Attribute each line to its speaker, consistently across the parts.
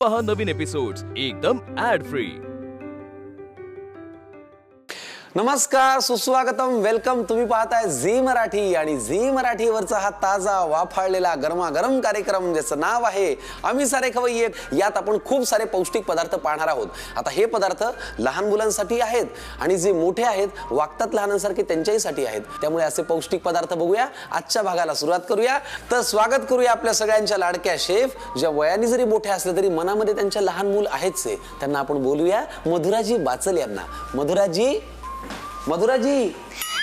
Speaker 1: पहा नवीन एपिसोड्स एकदम add free.
Speaker 2: नमस्कार, सुस्वागतम, वेलकम। तुम्ही पाहताय झी मराठी आणि झी मराठीवरचा हा ताजा वाफाळलेला गरमागरम कार्यक्रम ज्याचं नाव आहे आम्ही सारे खवय्ये। यात आपण खूप सारे पौष्टिक पदार्थ पाहणार आहोत। आता हे पदार्थ लहान मुलांसाठी आहेत आणि जे मोठे आहेत वागतात लहानांसारखे त्यांच्यासाठी आहेत, त्यामुळे असे पौष्टिक पदार्थ बघूया। आजच्या भागाला सुरुवात करूया। तर स्वागत करूया आपल्या सगळ्यांच्या लाडक्या शेफ, ज्या वयाने जरी मोठे असले तरी मनामध्ये त्यांच्या लहान मूल आहेच आहे। त्यांना आपण बोलूया मधुराजी बाचल यांना। मधुराजी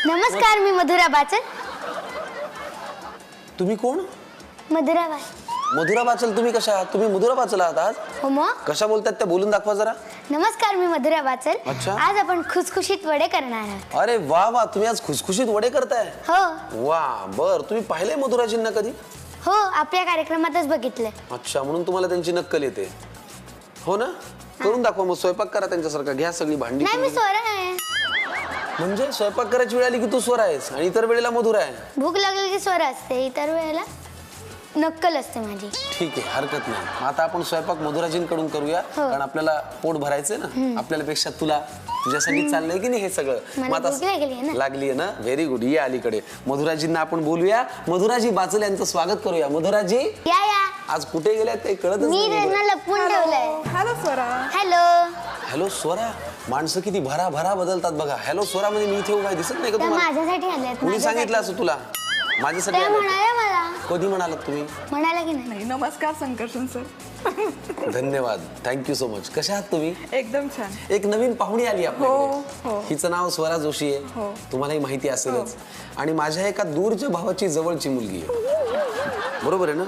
Speaker 3: नमस्कार, मी मधुरा बाचल।
Speaker 2: तुम्ही कोण?
Speaker 3: मधुरा बाचल।
Speaker 2: मधुरा बाचल, तुम्ही कशा आहात? तुम्ही मधुरा बाचल आहात आज?
Speaker 3: हो मग
Speaker 2: कशा बोलतात त्या बोलून दाखवा जरा।
Speaker 3: नमस्कार, मी मधुरा बाचल।
Speaker 2: अच्छा.
Speaker 3: आज आपण खुसखुशीत वडे करणार आहोत।
Speaker 2: अरे वा वा, तुम्ही आज खुसखुशीत वडे करताय?
Speaker 3: हो
Speaker 2: वा, बर। तुम्ही पाहिले मधुराजींना कधी?
Speaker 3: हो, आपल्या कार्यक्रमातच बघितलंय।
Speaker 2: अच्छा, म्हणून तुम्हाला त्यांची नक्कल येते, हो ना? करून दाखवा मग, स्वयंपाक करा त्यांच्यासारखा। घ्या सगळी भांडी।
Speaker 3: नाही, मी स्वर आहे।
Speaker 2: म्हणजे स्वयंपाक करायची वेळ आली की तू स्वर आहेस आणि इतर वेळेला मधुरा आहे?
Speaker 3: भूक लागली की स्वर असते, इतर वेळेला नक्कल असते माझी।
Speaker 2: ठीक आहे, हरकत नाही। मग आता आपण स्वयंपाक मधुराजींकडून करूया, कारण आपल्याला पोट भरायचंय ना आपल्याला पेक्षा। तुझ्यासाठी चाललंय की नाही हे सगळं?
Speaker 3: मला
Speaker 2: मग आता
Speaker 3: भूक लागली आहे ना?
Speaker 2: लागली आहे ना? Very good. ये अलीकडे मधुराजींना आपण बोलूया। मधुराजी बाचल यांचं स्वागत करूया। मधुराजी
Speaker 3: या या,
Speaker 2: आज कुठे गेल्यात काही कळतच
Speaker 3: मी
Speaker 2: नाही।
Speaker 3: त्यांना लपवून ठेवलंय।
Speaker 4: Hello Swara.
Speaker 3: Hello
Speaker 2: hello Swara, माणसं किती भरा भरा बदलतात बघा। हॅलो स्वरा म्हणजे मी इथे उभा आहे, दिसत नाही का
Speaker 3: त्या
Speaker 2: तुम्हाला?
Speaker 3: माझ्यासाठी आल्यात।
Speaker 2: कुणी सांगितलं असं तुला? माझ्यासाठी
Speaker 3: त्या
Speaker 2: आल्यात?
Speaker 3: म्हणाल्या मला।
Speaker 2: कधी म्हणालात तुम्ही?
Speaker 3: म्हणाला की नाही?
Speaker 4: नाही, नमस्कार संकर्षण सर।
Speaker 2: धन्यवाद, थँक्यू सो मच। कशा आहात तुम्ही?
Speaker 4: एकदम छान।
Speaker 2: एक नवीन पाहुणी आली
Speaker 4: हो,
Speaker 2: आपल्याकडे।
Speaker 4: हो.
Speaker 2: हिचं नाव स्वरा जोशी आहे,
Speaker 4: हो.
Speaker 2: तुम्हालाही माहिती असेलच। आणि माझ्या एका दूरच्या भावाची जवळची मुलगी आहे, बरोबर आहे ना?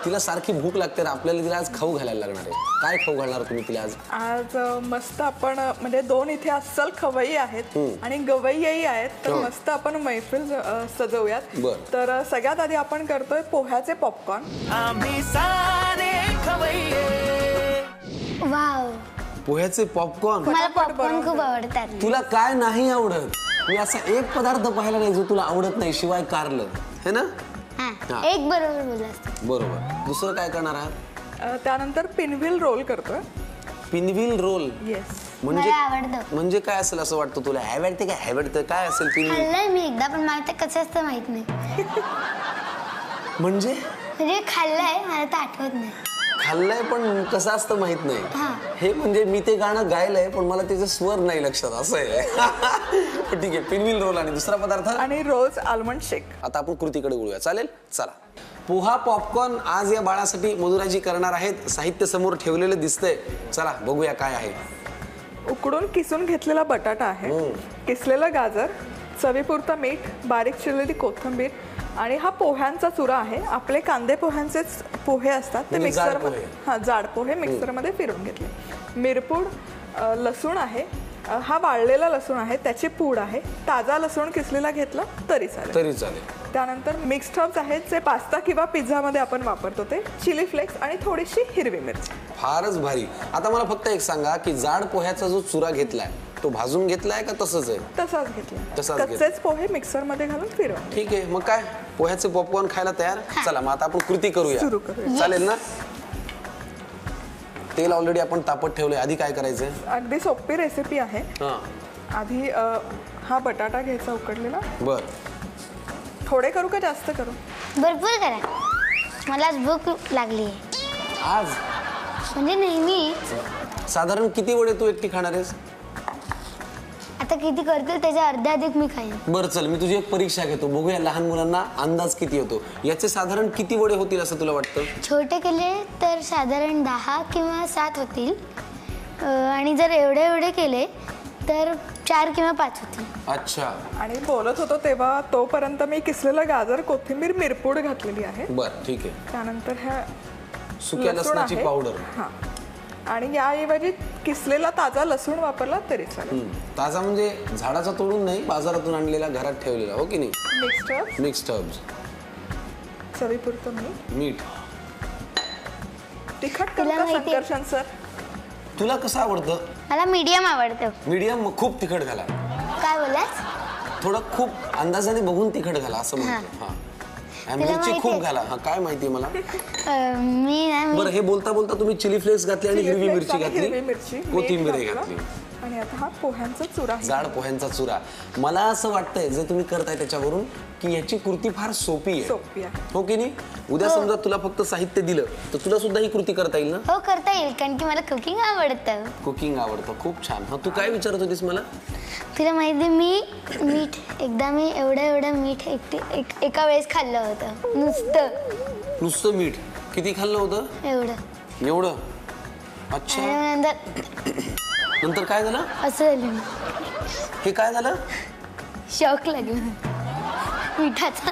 Speaker 2: तिला सारखी भूक लागते ना, आपल्याला तिला आज खाऊ घालायला लागणार आहे। काय खाऊ घालणार तुम्ही तिला आज?
Speaker 4: आज मस्त आपण म्हणजे दोन इथे अस्सल खवई आहेत आणि गवईही आहेत, तर मस्त आपण मैफिल सजवूयात।
Speaker 2: बरं.
Speaker 4: तर सगळ्यात आधी आपण करतोय पोह्याचे पॉपकॉर्न।
Speaker 3: वाव,
Speaker 2: पोह्याचे पॉपकॉर्न?
Speaker 3: मला पॉपकॉर्न खूप आवडतात।
Speaker 2: तुला काय नाही आवडत? मी असा एक पदार्थ पाहिला नाही जो तुला आवडत नाही, शिवाय कारलं, है ना?
Speaker 3: हा,
Speaker 2: हा.
Speaker 3: एक बरोबर बोललास।
Speaker 2: बरोबर। दुसरं काय करणार आहात?
Speaker 4: त्यानंतर पिनव्हील रोल करतोय।
Speaker 2: Pinwheel roll
Speaker 4: yes.
Speaker 2: म्हणजे?
Speaker 3: मला आवडतं।
Speaker 2: म्हणजे काय असेल असं वाटतं तुला? आवडते काय? आवडतं काय असेल पिनव्हील?
Speaker 3: खाल्लंय मी एकदा, पण मला ते कसं असतं माहित नाही।
Speaker 2: म्हणजे
Speaker 3: म्हणजे खाल्लंय, मला तर आठवत नाही।
Speaker 2: खाल्लंय पण कसं असतं माहित
Speaker 3: हा.
Speaker 2: नाही। हे म्हणजे मी ते गाणं गायलंय पण मला त्याचे स्वर नाही लक्षात, असं आहे। पण ठीक आहे, पिनव्हील रोल आणि दुसरा पदार्थ?
Speaker 4: आणि रोज आल्मंड शेक।
Speaker 2: आता आपण कृतीकडे वळूया, चालेल? चला। पोहा पॉपकॉर्न आज या बाळासाठी मधुराजी करणार आहेत। साहित्य समोर ठेवलेलं दिसतंय, चला बघूया काय आहे।
Speaker 4: उकडून किसून घेतलेला बटाटा आहे, किसलेलं गाजर, चवीपुरतं मीठ, बारीक चिरलेली कोथिंबीर आणि हा पोह्यांचा चुरा आहे। आपले कांदे पोह्यांचेच पोहे असतात ते
Speaker 2: म्हणजे जाड
Speaker 4: मिक्सरमध्ये,
Speaker 2: पोहे.
Speaker 4: जाड पोहे मिक्सरमध्ये फिरवून घेतले। मिरपूड, लसूण आहे, हा वाळलेला लसूण आहे, त्याची पूड आहे। ताजा लसूण किसलेला घेतला तरी चालेल। त्यानंतर मिक्स्ड हर्ब्स आहेत जे पास्ता किंवा पिझ्झामध्ये आपण वापरतो, ते चिली फ्लेक्स आणि थोडीशी हिरवी मिरची।
Speaker 2: फारच भारी। आता मला फक्त एक सांगा की जाड पोह्याचा जो चुरा घेतलाय तो भाजून घेतलाय का तसंच आहे?
Speaker 4: तसाच घेतला। कच्चेच पोहे मिक्सरमध्ये घालून फिरवा।
Speaker 2: ठीक आहे, मग काय पोह्याचे पॉपकॉर्न खायला तयार? चला मग आता आपण कृती
Speaker 4: सुरू
Speaker 2: करूया,
Speaker 4: करूया।
Speaker 2: चालेल ना? तेल ऑलरेडी आपण तापत ठेवले, आधी काय करायचंय?
Speaker 4: अगदी सोपी रेसिपी आहे।
Speaker 2: हा,
Speaker 4: आधी हा बटाटा घ्यायचा उकडलेला।
Speaker 2: बर।
Speaker 4: थोडे करू का जास्त करू?
Speaker 3: भरपूर करा, मला आज भूक लागली आहे।
Speaker 2: आज
Speaker 3: म्हणजे नेहमी
Speaker 2: साधारण किती वडे तू एकटी खाणार आहेस?
Speaker 3: आता किती करतील त्याच्या अर्ध्या अधिक मी खाईन।
Speaker 2: बरं, चल मी तुझी एक परीक्षा घेतो, बघूया लहान मुलांना अंदाज किती येतो। याचे साधारण किती वडे होतील असं तुला वाटतं?
Speaker 3: छोटे केले तर साधारण 10 किंवा 7 होतील, आणि जर एवढे केले तर 4 किंवा 5 होतील।
Speaker 2: अच्छा,
Speaker 4: आणि बोलत होतो तेव्हा तोपर्यंत मी किसलेलं गाजर, कोथिंबीर, मिरपूड घातलेली आहे।
Speaker 2: बर, ठीक आहे।
Speaker 4: त्यानंतर ह्या
Speaker 2: सुक्या
Speaker 4: लसूण
Speaker 2: लसणाची
Speaker 4: आहे।
Speaker 2: पावडर?
Speaker 4: हा, आणि याऐवजी किसलेला ताजा लसूण वापरला तरी चालेल।
Speaker 2: ताजा म्हणजे झाडाचा तोडून नाही, बाजारातून आणलेला, घरात ठेवलेला, हो की नाही?
Speaker 4: मिक्स्ड हर्ब्स,
Speaker 2: मिक्स्ड हर्ब्स,
Speaker 4: चवीपुरतं मीठ,
Speaker 2: मीठ।
Speaker 4: तिखट करू
Speaker 3: तुला
Speaker 4: का
Speaker 3: माहिती आहे?
Speaker 4: संकर्षण सर?
Speaker 2: तुला कसं आवडतं?
Speaker 3: मला मीडियम आवडतं।
Speaker 2: मीडियम? खूप तिखट घाला।
Speaker 3: काय बोलास?
Speaker 2: थोडं खूप अंदाजाने बघून तिखट घाला असं म्हणतो। हा, मिरची खूप घाला. हा काय माहितीये मला.
Speaker 3: मी
Speaker 2: बरं हे बोलता बोलता तुम्ही चिली फ्लेक्स घातली आणि हिरवी मिरची घातली, कोथिंबीर घातली
Speaker 4: आणि आता हा पोह्यांचा चुरा आहे.
Speaker 2: जाड पोह्यांचा चुरा. मला असं वाटतंय जे तुम्ही करताय त्याच्यावरून की याची कृती फार सोपी आहे, हो की नाही? उद्या समजा तुला फक्त साहित्य दिलं तर तुला सुद्धा ही कृती करता येईल ना?
Speaker 3: हो करता येईल, कारण की मला कुकिंग आवडतं.
Speaker 2: कुकिंग आवडतं, खूप छान. हा तू काय विचारत होतीस मला?
Speaker 3: तुला माहिती मी एकदा मी एवढं मीठ एका वेळेस खाल्लं होतं,
Speaker 2: नुसतं मीठ. किती खाल्लं होतं? एवढं. अच्छा. नंतर काय झालं?
Speaker 3: असं झालं,
Speaker 2: हे काय झालं?
Speaker 3: शॉक लागला मिठाचा.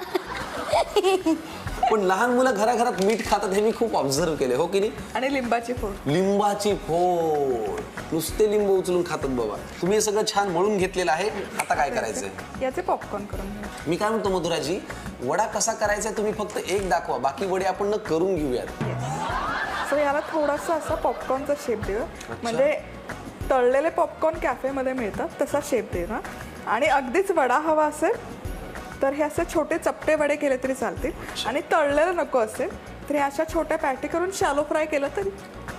Speaker 2: पण लहान मुलं घराघरात मीठ खातात हे मी खूप ऑब्झर्व केले, हो की नाही?
Speaker 4: आणि लिंबाची फोड.
Speaker 2: लिंबाची फोड. नुसते लिंबू उचलून खातात बाबा. तुम्ही हे सगळं छान मळून घेतलेलं आहे. आता काय करायचंय?
Speaker 4: याचे पॉपकॉर्न करून घ्या.
Speaker 2: मी काय म्हणतो मधुराजी, वडा कसा करायचा तुम्ही फक्त एक दाखवा, बाकी वडे आपण न करून घेऊयात.
Speaker 4: सो याला थोडासा असा पॉपकॉर्नचा शेप देऊ, म्हणजे तळलेले पॉपकॉर्न कॅफेमध्ये मिळतात तसा शेप देणार. आणि अगदीच वडा हवा असेल तर हे असे छोटे चपटे वडे केले तरी चालतील. आणि तळलेलं नको असेल तर हे अशा छोट्या पॅटी करून शॅलो फ्राय केलं तरी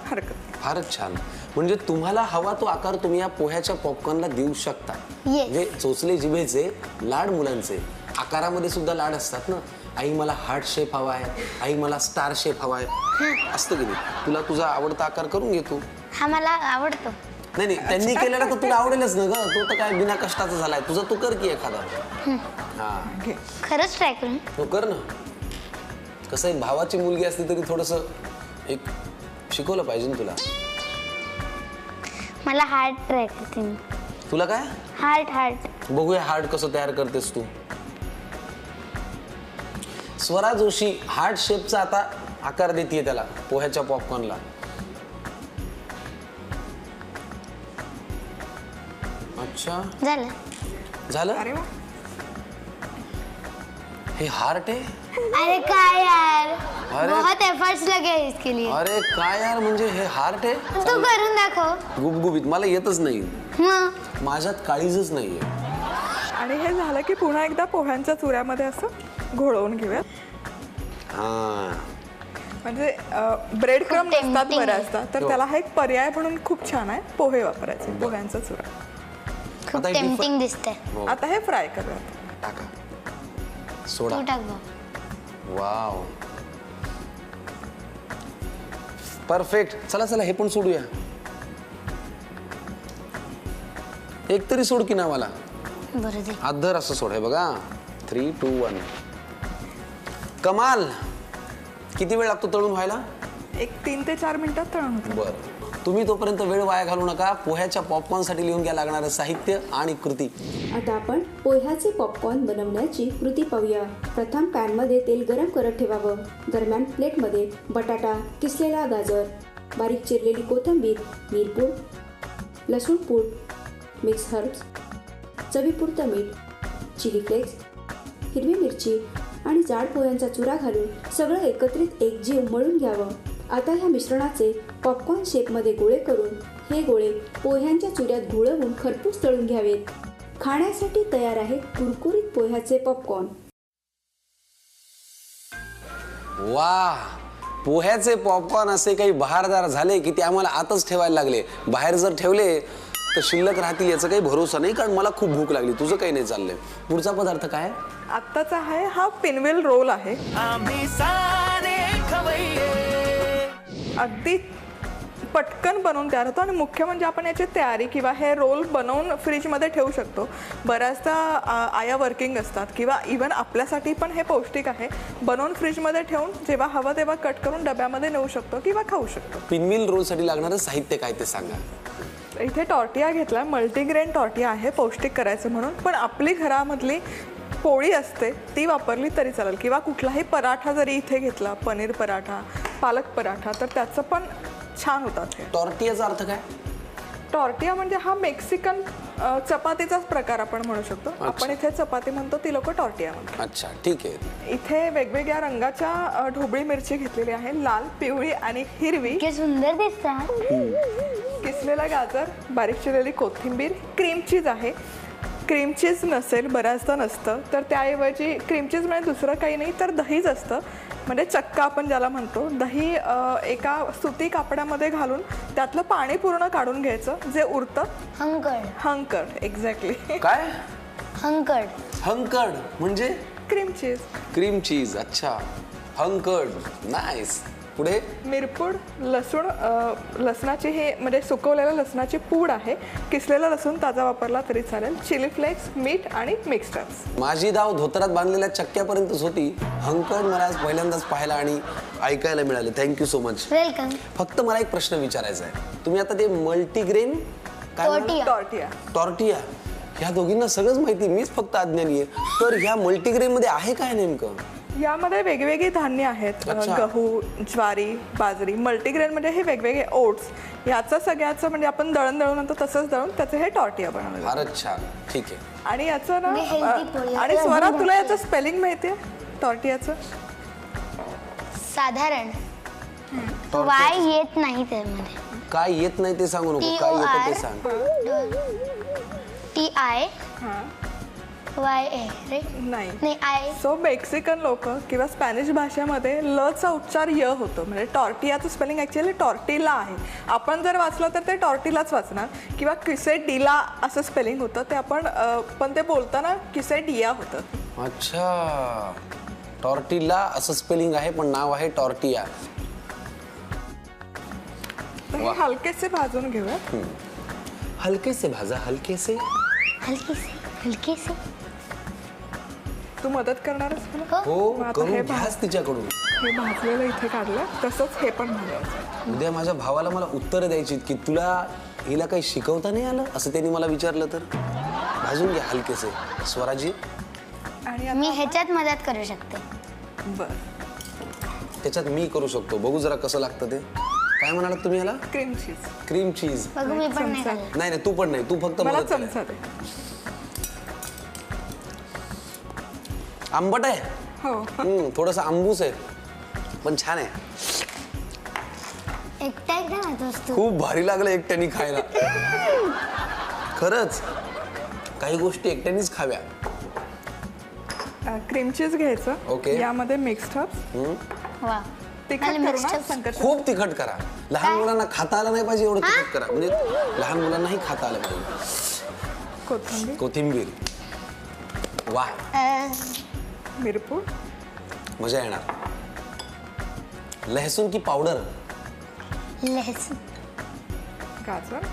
Speaker 4: हरकत नाही.
Speaker 2: फारच छान. म्हणजे तुम्हाला हवा तो आकार तुम्ही या पोह्याच्या पॉपकॉर्नला देऊ शकता. म्हणजे चोचले जिभेचे लाड मुलांचे आकारामध्ये सुद्धा लाड असतात ना. आई मला हार्ट शेप हवा आहे, आई मला स्टार शेप हवा आहे, असतं की नाही? तुला तुझा आवडता आकार करून घेतो.
Speaker 3: हा मला आवडतो.
Speaker 2: नाही त्यांनी केलेला तर तुला आवडेलच ना ग. तो तर काय बिना कष्टाचा झालाय. तुझा तू कर की एखादा. हा
Speaker 3: खरंच ट्राय करून.
Speaker 2: हो कर ना. कसं आहे, भावाची मुलगी असली तरी थोडस एक शिकवलं पाहिजे ना तुला.
Speaker 3: मला हार्ट ट्राय करते मी.
Speaker 2: तुला काय?
Speaker 3: हार्ट.
Speaker 2: बघूया हार्ट कसं तयार करतेस तू. स्वरा जोशी हार्ट शेपचा आता आकार देतीये त्याला पोह्याच्या पॉपकॉर्नला. अच्छा झालं.
Speaker 4: अरे वा.
Speaker 2: हे हार्ट आहे?
Speaker 3: अरे काय यार,
Speaker 2: अरे.
Speaker 3: बहुत एफर्ट्स लगे हैं इसके लिए.
Speaker 2: अरे काय यार, म्हणजे हे हार्ट आहे?
Speaker 3: तू करून दाखव.
Speaker 2: गुबगुबीत. मला येतच नाही, माझ्यात काळीजच नाहीये.
Speaker 4: आणि हे झालं की पुन्हा एकदा पोह्यांच्या चुऱ्यामध्ये असं घोळवून घेऊयात. म्हणजे ब्रेड क्रम्ब असतात बऱ्याचदा, तर त्याला हा एक पर्याय म्हणून खूप छान आहे पोहे वापरायचे. पोह्यांचा चुरा
Speaker 3: खूप टेम्पटिंग दिसतंय.
Speaker 4: आता हे फ्राय करूयात.
Speaker 2: टाका सोडा.
Speaker 3: तू टाक भाऊ.
Speaker 2: Wow perfect. चला हे पण सोडूया. एक तरी सोड की ना मला.
Speaker 3: बरं दे.
Speaker 2: अद्धर असं सोड. हे बघा 3, 2, 1. कमाल. किती वेळ लागतो तळून व्हायला?
Speaker 4: एक 3 ते 4 मिनिटात तळून होतं.
Speaker 2: बरं. तुम्ही तोपर्यंत वेळ वाया घालू नका. पोह्याच्या पॉपकॉर्नसाठी लिहून घ्या लागणारं साहित्य आणि कृती.
Speaker 5: आता आपण पोह्याचे पॉपकॉर्न बनवण्याची कृती पाहूया. प्रथम पॅनमध्ये तेल गरम करत ठेवावं. दरम्यान प्लेटमध्ये बटाटा, किसलेला गाजर, बारीक चिरलेली कोथिंबीर, मिरपूड, लसूण पूड, मिक्स हर्ब्स, चवीपुरतं मीठ, चिली फ्लेक्स, हिरवी मिरची आणि जाड पोह्यांचा चुरा घालून सगळं एकत्रित एकजीव मळून घ्यावं. आता ह्या मिश्रणाचे पॉपकॉर्न शेपमध्ये गोळे करून हे गोळे पोह्यांच्या चुऱ्यात घोळवून खरपूस तळून घ्यावेत. खाण्यासाठी तयार आहे कुरकुरीत पोह्याचे पॉपकॉर्न.
Speaker 2: वाह, पोह्याचे पॉपकॉर्न असे काही बहारदार झाले की ते आम्हाला आतच ठेवायला लागले. बाहेर जर ठेवले तर शिल्लक राहतील याचा काही भरोसा नाही, कारण मला खूप भूक लागली. तुझं काही नाही चाललंय. पुढचा पदार्थ काय?
Speaker 4: आत्ताचा आहे हा पिनवेल रोल आहे. अगदी पटकन बनवून तयार होतो आणि मुख्य म्हणजे आपण याची तयारी किंवा हे रोल बनवून फ्रीजमध्ये ठेवू शकतो. बऱ्याचदा आया वर्किंग असतात किंवा इवन आपल्यासाठी पण हे पौष्टिक आहे. बनवून फ्रीजमध्ये ठेवून जेव्हा हवं तेव्हा कट करून डब्यामध्ये नेऊ शकतो किंवा खाऊ शकतो.
Speaker 2: पिनव्हील रोलसाठी लागणारं साहित्य काय ते सांगा.
Speaker 4: इथे टॉर्टिया घेतला, मल्टीग्रेन टॉर्टिया आहे पौष्टिक करायचं म्हणून. पण आपली घरामधली पोळी असते ती वापरली तरी चालेल, किंवा कुठलाही पराठा जरी इथे घेतला, पनीर पराठा, पालक पराठा, तर त्याचं पण छान होतात.
Speaker 2: टॉर्टियाचा अर्थ काय?
Speaker 4: टॉर्टिया म्हणजे हा मेक्सिकन चपातीचाच प्रकार आपण म्हणू शकतो. आपण इथे चपाती म्हणतो, ती लोक टॉर्टिया म्हणतात.
Speaker 2: अच्छा ठीक आहे.
Speaker 4: इथे वेगवेगळ्या रंगाच्या ढोबळी मिरची घेतलेली आहे, लाल, पिवळी आणि हिरवी.
Speaker 3: किती सुंदर दिसतात.
Speaker 4: किसलेला गाजर, बारीक चिरलेली कोथिंबीर, क्रीम चीज आहे, क्रीम चीज नसेल, बऱ्याचदा नसतं, तर त्याऐवजी क्रीम चीज म्हणजे दुसरं काही नाही तर दहीच असतं. म्हणजे चक्का आपण ज्याला म्हणतो. दही एका सुती कापडामध्ये घालून त्यातलं पाणी पूर्ण काढून घ्यायचं, जे उरतं. हंकड एक्झॅक्टली.
Speaker 2: काय?
Speaker 3: हंकड
Speaker 2: म्हणजे
Speaker 4: क्रीम चीज.
Speaker 2: Cream cheese. अच्छा, हंकड. नाईस. पुढे
Speaker 4: मिरपूड, लसूण, लसणाची हे म्हणजे सुकवलेल्या लसणाची पूड आहे. किसलेला लसूण ताजा वापरला तरी चालेल. चिली फ्लेक्स, मीठ आणि मिक्स्ड हर्ब्स.
Speaker 2: माझी धाव धोतरात बांधलेल्या चक्क्यापर्यंतच होती. हंकड मला आज पहिल्यांदाच पाहायला आणि ऐकायला मिळाले. Thank you so much.
Speaker 3: वेलकम.
Speaker 2: फक्त मला एक प्रश्न विचारायचा आहे. तुम्ही आता ते मल्टीग्रेन टॉर्टिया ह्या दोघींना सगळंच माहिती, मीच फक्त अज्ञानी आहे. तर ह्या मल्टीग्रेन मध्ये आहे काय नेमकं?
Speaker 4: यामध्ये वेगवेगळी धान्य आहेत. गहू, ज्वारी, बाजरी. मल्टीग्रेन म्हणजे हे वेगवेगळे ओट्स. याचं सगळ्याचं म्हणजे आपण दळण आणतो तसंच दळून त्याचं हे टॉर्टिया बनवलं.
Speaker 2: फारच छान. ठीक आहे.
Speaker 4: आणि याचं ना, आणि स्वरा तुला याचं स्पेलिंग माहिती आहे टॉर्टियाचं?
Speaker 3: साधारण वाय येत नाही त्यामध्ये.
Speaker 2: काय येत नाही ते सांगू नको, काय येतं ते सांग.
Speaker 3: TIYA
Speaker 4: नाही.
Speaker 3: आय.
Speaker 4: सो मेक्सिकन लोक किंवा स्पॅनिश भाषेमध्ये ल चा उच्चार य होतो. म्हणजे टॉर्टियाचं स्पेलिंग ॲक्च्युअली टॉर्टिला आहे. आपण जर वाचलं तर ते टॉर्टिलाच वाचणार, किंवा क्विसेडिला असं स्पेलिंग होतं ते आपण, पण ते बोलताना क्विसेडिया होतं.
Speaker 2: अच्छा, टॉर्टिला असं स्पेलिंग आहे पण नाव आहे टॉर्टिया.
Speaker 4: तर हे हलकेसे भाजून घेऊया.
Speaker 2: हलकेसे भाजा, हलकेसे.
Speaker 3: हलकेसे.
Speaker 4: तू मदत करणारच मला?
Speaker 2: हो,
Speaker 4: मग आता
Speaker 2: करून
Speaker 4: हे
Speaker 2: घ्याच तिच्याकडून.
Speaker 4: हे भाजलेलं इथे काढलं, तसंच हे पण भाजायचं.
Speaker 2: उद्या माझ्या भावाला मला उत्तरं द्यायची की तुला हिला काही शिकवता नाही आलं असं त्यांनी मला विचारलं तर. भाजून घ्या हलकेसे. स्वराजी.
Speaker 4: आणि
Speaker 3: मी ह्याच्यात मदत करू शकते.
Speaker 4: बरं,
Speaker 2: त्याच्यात मी करू शकतो. बघू जरा कसं लागतं ते. काय म्हणालात तुम्ही याला?
Speaker 4: Cream cheese.
Speaker 2: Cream cheese.
Speaker 3: बघू, मी पण नाही खाल्लं.
Speaker 2: नाही नाही, तू पण नाही, तू फक्त
Speaker 4: मला
Speaker 2: मदत कर.
Speaker 4: चमचा दे.
Speaker 2: आंबट आहे.
Speaker 4: हो.
Speaker 2: थोडंसं आंबूस आहे पण छान आहे.
Speaker 3: एकटा खातोस तू.
Speaker 2: खूप भारी लागलं एकट्याने खायला. खरंच काही गोष्टी एकट्यानेच खाव्या.
Speaker 4: क्रीम चीज घ्यायचं.
Speaker 2: ओके.
Speaker 4: यामध्ये मिक्स्ड हर्ब्स.
Speaker 3: वा.
Speaker 4: तिखट
Speaker 3: आणि
Speaker 4: करू
Speaker 3: mixed
Speaker 4: ना,
Speaker 3: herbs.
Speaker 4: संकट.
Speaker 2: खूप तिखट करा. लहान मुलांना खाता आलं नाही पाहिजे एवढं तिखट करा. म्हणजे लहान मुलांनाही खाता आलं पाहिजे.
Speaker 4: कोथिंबीर.
Speaker 2: कोथिंबीर. वा,
Speaker 4: मिरपूड.
Speaker 2: मजा येणार. लहसुन की पावडर.
Speaker 3: लहसुन.
Speaker 4: गाजर.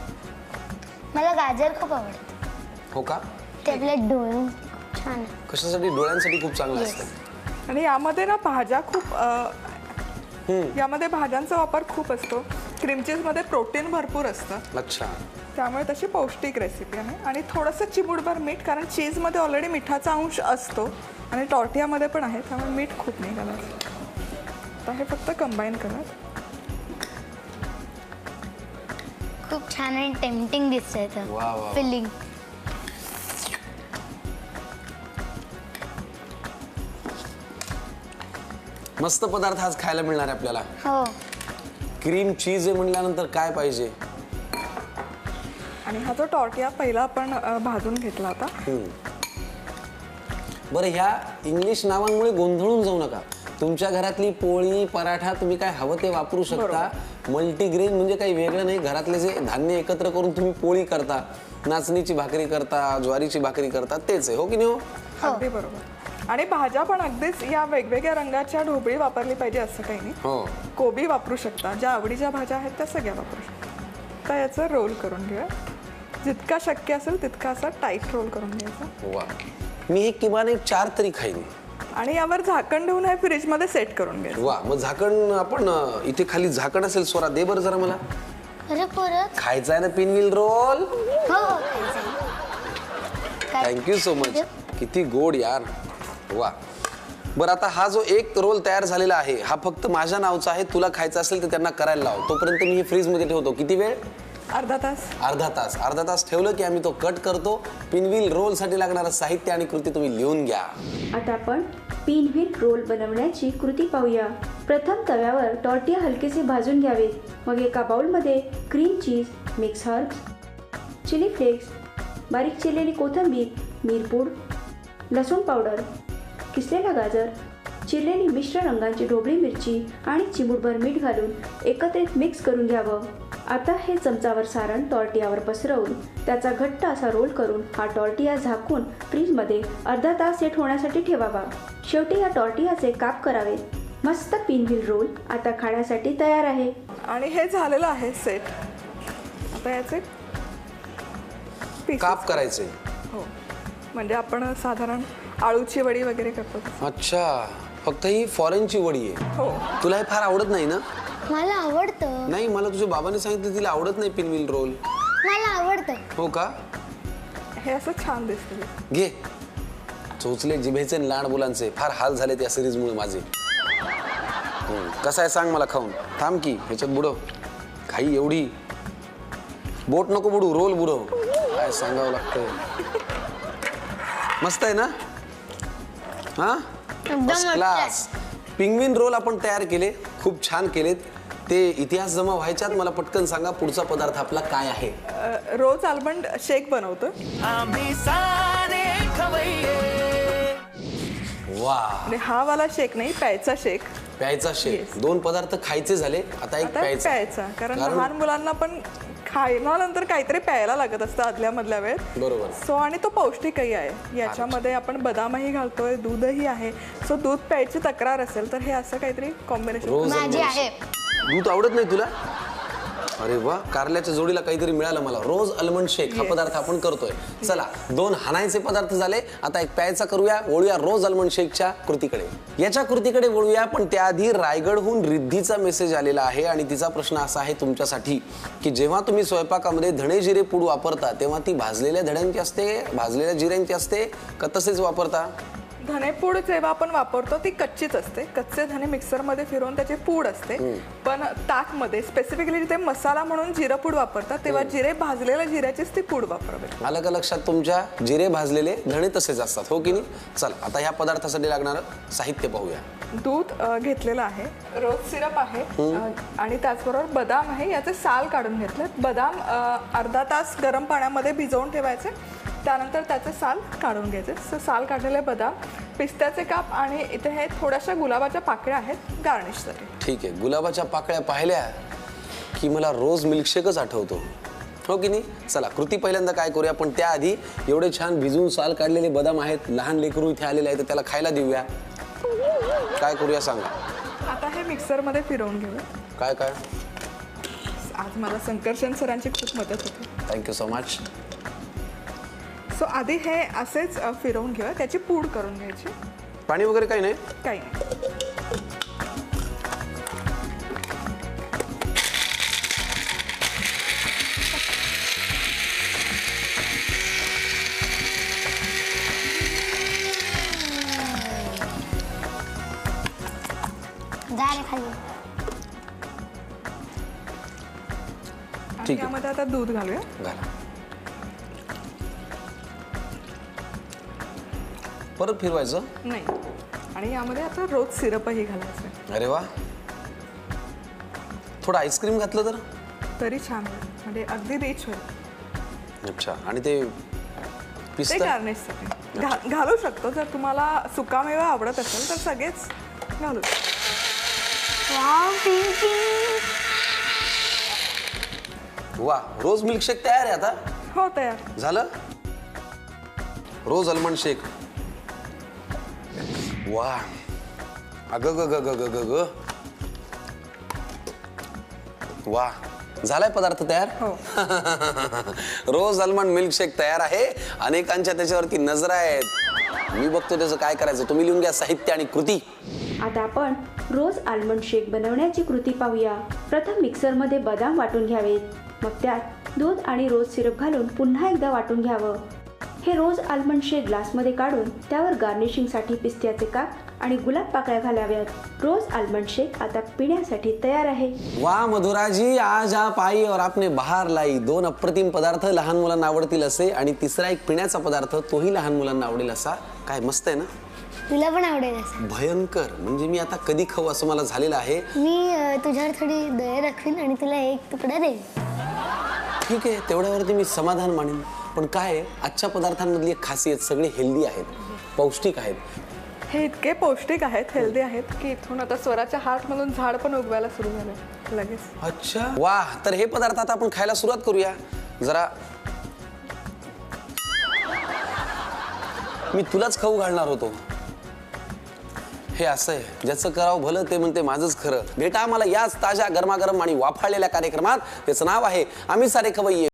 Speaker 3: मला गाजर खूप आवडतं.
Speaker 2: हो का?
Speaker 3: ते आपल्या डोळे छान आहे.
Speaker 2: कशासाठी? डोळ्यांसाठी खूप चांगलं असतं.
Speaker 4: आणि यामध्ये ना भाज्या खूप, यामध्ये भाज्यांचा वापर खूप असतो. क्रीम चीजमध्ये प्रोटीन भरपूर असतं.
Speaker 2: अच्छा.
Speaker 4: त्यामुळे तशी पौष्टिक रेसिपी आहे. आणि थोडंसं चिमूटभर मीठ, कारण चीजमध्ये ऑलरेडी मिठाचा अंश असतो आणि टॉर्टियामध्ये पण आहे, त्यामुळे मीठ खूप नाही घालायचं. आता हे फक्त कंबाईन करा.
Speaker 3: खूप छान आणि टेम्पटिंग दिसतंय ते.
Speaker 2: वा, वा.
Speaker 3: फिलिंग.
Speaker 2: मस्त पदार्थ आज खायला मिळणार आहे आपल्याला.
Speaker 3: हो.
Speaker 2: क्रीम चीज आहे म्हणल्यानंतर काय पाहिजे?
Speaker 4: आणि हा जो टॉर्टिया पहिला आपण भाजून घेतला होता.
Speaker 2: बरं, ह्या इंग्लिश नावांमुळे गोंधळून जाऊ नका. तुमच्या घरातली पोळी, पराठा तुम्ही काय हवं ते वापरू शकता. मल्टीग्रेन म्हणजे काही वेगळं नाही. घरातले जे धान्य एकत्र करून तुम्ही पोळी करता, नाचणीची भाकरी करता, ज्वारीची भाकरी करता, तेच आहे. हो की नाही? हो,
Speaker 4: अगदी बरोबर. आणि भाज्या पण अगदीच या वेगवेगळ्या रंगाच्या ढोबळी वापरली पाहिजे असं काही नाही.
Speaker 2: हो.
Speaker 4: कोबी वापरू शकता. ज्या आवडीच्या भाज्या आहेत त्या सगळ्या वापरू शकता. तर याचं रोल करून घेऊया. जितका शक्य असेल तितका असा टाईट रोल करून घ्यायचा.
Speaker 2: वा, मी हे किमान एक 4 तरी खाईन.
Speaker 4: आणि यावर झाकण ठेवून हे फ्रीजमध्ये सेट करून घ्यायचं.
Speaker 2: वा, मग झाकण आपण इथे खाली झाकण असेल. स्वरा दे बरं जरा मला.
Speaker 3: अरे परत.
Speaker 2: खायचा आहे ना पिनव्हील रोल?
Speaker 3: हो.
Speaker 2: Thank you so much. किती गोड यार. वा. बरं, आता हा जो एक रोल तयार झालेला आहे हा फक्त माझ्या नावचा आहे. तुला खायचा असेल तर त्यांना करायला लाव. तोपर्यंत मी हे फ्रीजमध्ये ठेवतो. किती वेळ?
Speaker 4: अर्धा तास.
Speaker 2: अर्धा तास ठेवलं की आम्ही तो कट करतो. पिनव्हील रोलसाठी लागणारं साहित्य आणि कृती तुम्ही लिहून घ्या.
Speaker 5: आता आपण पिनव्हील रोल बनवण्याची कृती पाहूया. प्रथम तव्यावर टॉर्टिया हलकेसे भाजून घ्यावे. मग एका बाउलमध्ये cream cheese, mix herbs, chilli flakes, बारीक चिरलेली कोथिंबीर मिरपूड, लसूण पावडर, किसलेला गाजर, चिरलेली मिश्र रंगाची ढोबळी मिरची आणि चिमूटभर मीठ घालून एकत्रित मिक्स करून घ्यावं. आता हे चमचावर सारण टॉर्टियावर पसरवून त्याचा घट्ट असा रोल करून हा टॉर्टिया झाकून फ्रीजमध्ये अर्धा तास सेट होण्यासाठी ठेवावा. शेवटी या टॉर्टियाचे काप करावेत. मस्त पिनव्हील रोल आता खाण्यासाठी तयार आहे.
Speaker 4: आणि हे झालेलं आहे सेट. आता याचे
Speaker 2: काप करायचे.
Speaker 4: हो, म्हणजे आपण साधारण आळूची वडी वगैरे करतो.
Speaker 2: अच्छा, फक्त ही फॉरेनची वडी आहे.
Speaker 4: हो.
Speaker 2: तुला हे फार आवडत नाही ना?
Speaker 3: मला आवडतं.
Speaker 2: नाही, मला तुझ्या बाबाने सांगितलं तिला आवडत नाही पिनव्हील रोल.
Speaker 3: मला आवडतं.
Speaker 2: हो का?
Speaker 4: हे असं छान दिसतं.
Speaker 2: घे. चोचले जिभेचे आणि लहान मुलांचे फार हाल झाले त्या सिरीजमुळे माझे. कसं आहे सांग मला खाऊन. थांब की ह्याच्यात बुडव. घाई एवढी. बोट नको बुडू, रोल बुडव. काय सांगावं लागतंय. मस्त आहे ना? हा, फर्स्ट क्लास. पिंगविन रोल आपण तयार केले, खूप छान केलेत. ते इतिहास जमा व्हायच्यात. मला पटकन सांगा पुढचा पदार्थ आपला काय आहे?
Speaker 4: रोज आल्मंड शेक बनवतो.
Speaker 2: वा,
Speaker 4: म्हणजे हा वाला शेक नाही, प्यायचा शेक.
Speaker 2: प्यायचा शेक. दोन पदार्थ खायचे झाले, आता एक
Speaker 4: प्यायचा. कारण लहान मुलांना पण खाण्यानंतर काहीतरी प्यायला लागत असतं आदल्या मधल्या वेळेत.
Speaker 2: बरोबर.
Speaker 4: सो आणि तो पौष्टिकही आहे. याच्यामध्ये आपण बदामही घालतोय, दूधही आहे. सो दूध प्यायची तक्रार असेल तर हे असं काहीतरी कॉम्बिनेशन.
Speaker 3: माझी आहे.
Speaker 2: दूध आवडत नाही तुला? अरे वा, कारल्याच्या जोडीला काहीतरी मिळालं मला. रोज आल्मंड शेक हा पदार्थ आपण करतोय. चला, दोन हाणायचे पदार्थ झाले. आता एक प्यायचा करूया. वळूया रोज आल्मंड शेकच्या कृतीकडे. याच्या कृतीकडे वळूया, पण त्याआधी रायगडहून रिद्धीचा मेसेज आलेला आहे आणि तिचा प्रश्न असा आहे तुमच्यासाठी की जेव्हा तुम्ही स्वयंपाकामध्ये धणे जिरे पूड वापरता तेव्हा ती भाजलेल्या धण्यांची असते, भाजलेल्या जिऱ्यांची असते का तसेच वापरता?
Speaker 4: धनेपूड जेव्हा आपण वापरतो ती कच्चीच असते. कच्चे धने मिक्सरमध्ये फिरवून त्याची पूड असते. पण ताकमध्ये स्पेसिफिकली जिथे मसाला म्हणून जिरं पूड वापरतात तेव्हा जिरे भाजलेल्या जिऱ्याचीच ती पूड वापरावी.
Speaker 2: आलं का लक्षात तुमच्या? जिरे भाजलेले धणे तसेच असतात, हो की नाही? चला, आता ह्या पदार्थासाठी लागणारं साहित्य पाहूया.
Speaker 4: दूध घेतलेलं आहे, रोज सिरप आहे आणि त्याचबरोबर बदाम आहे. याचे साल काढून घेतले. बदाम अर्धा तास गरम पाण्यामध्ये भिजवून ठेवायचे. त्यानंतर त्याचे साल काढून घ्यायचे. साल काढलेले बदाम, पिस्त्याचे काप आणि इथे हे थोड्याशा गुलाबाच्या पाकळ्या आहेत गार्निशसाठी.
Speaker 2: ठीक आहे. गुलाबाच्या पाकळ्या पाहिल्या की मला रोज मिल्कशेकच आठवतो, हो की नाही? चला, कृती पहिल्यांदा काय करूया, पण त्याआधी एवढे छान भिजून साल काढलेले बदाम आहेत. लहान लेकरू इथे आलेले आहे तर त्याला खायला देऊया. काय करूया सांगा?
Speaker 4: आता हे मिक्सरमध्ये फिरवून घेऊया.
Speaker 2: काय काय?
Speaker 4: आज मला संकर्षण सरांची खूप मदत होती.
Speaker 2: Thank you so much.
Speaker 4: सो आधी हे असेच फिरवून घेऊया. त्याची पूड करून घ्यायची.
Speaker 2: पाणी वगैरे काही नाही?
Speaker 4: काही नाही.
Speaker 2: ठीक आहे.
Speaker 4: यामध्ये आता दूध घालूया.
Speaker 2: घाला. परत फिरवायचं
Speaker 4: नाही. आणि यामध्ये आता रोज सिरपही घालायचं.
Speaker 2: अरे वा, थोडं आईस्क्रीम घातलं तर
Speaker 4: तरी छान होईल. म्हणजे अगदी रिच होईल.
Speaker 2: अच्छा. आणि ते
Speaker 4: ते
Speaker 2: पिस्ता
Speaker 4: गार्निशसाठी घालू शकतो. जर तुम्हाला सुकामेवा आवडत असेल तर सगळेच घालू.
Speaker 2: वा, रोज मिल्कशेक तयार आहे आता.
Speaker 4: हो, तयार
Speaker 2: झालं. रोज आल्मंड शेक. वा, अग ग ग ग ग ग. वा, झालाय पदार्थ तयार.
Speaker 4: हो.
Speaker 2: रोज आल्मंड मिल्कशेक तयार आहे. अनेकांच्या त्याच्यावरती नजर आहेत. मी बघतो त्याचं काय करायचं. तुम्ही लिहून घ्या साहित्य आणि कृती.
Speaker 5: आता आपण रोज आल्मंड शेक बनवण्याची कृती पाहूया. प्रथम मिक्सरमध्ये बदाम वाटून घ्यावेत. मग त्यात दूध आणि रोज सिरप घालून पुन्हा एकदा वाटून घ्यावं. हे रोज आल्मंड शेक ग्लासमध्ये काढून त्यावर गार्निशिंगसाठी पिस्त्याचे काप आणि गुलाब पाकळ्या घालाव्यात. रोज आल्मंड शेक आता पिण्यासाठी तयार आहे.
Speaker 2: वाह मधुराजी, आज आप आई और आपने बाहर लाई. दोन अप्रतिम पदार्थ लहान मुलांना आवडतील असे आणि तिसरा एक पिण्याचा पदार्थ तोही लहान मुलांना आवडेल असा. काय मस्त आहे ना?
Speaker 3: तुला पण आवडेल असं.
Speaker 2: भयंकर. म्हणजे मी आता कधी खाऊ असं मला झालेलं आहे.
Speaker 3: मी तुझ्यावर थोडी दया राखवीन आणि तुला एक तुकडा देईन.
Speaker 2: ठीक आहे, तेवढ्यावरती मी समाधान मानेन. पण काय आहे, आजच्या पदार्थांमधली एक खासियत सगळे हेल्दी आहेत, पौष्टिक आहेत.
Speaker 4: हे इतके पौष्टिक आहेत, हेल्दी आहेत की इथून आता स्वराच्या हार्टमधून झाड पण उगवायला सुरू झालं लगेच.
Speaker 2: अच्छा वा. तर हे पदार्थ आता आपण खायला सुरुवात करूया. जरा मी तुलाच खाऊ घालणार होतो. हे असं आहे, ज्याचं करावं भलं ते म्हणते माझंच खरं. भेटा आम्हाला याच ताज्या गरमागरम आणि वाफाळलेल्या कार्यक्रमात. त्याचं नाव आहे आम्ही सारे खवय्ये.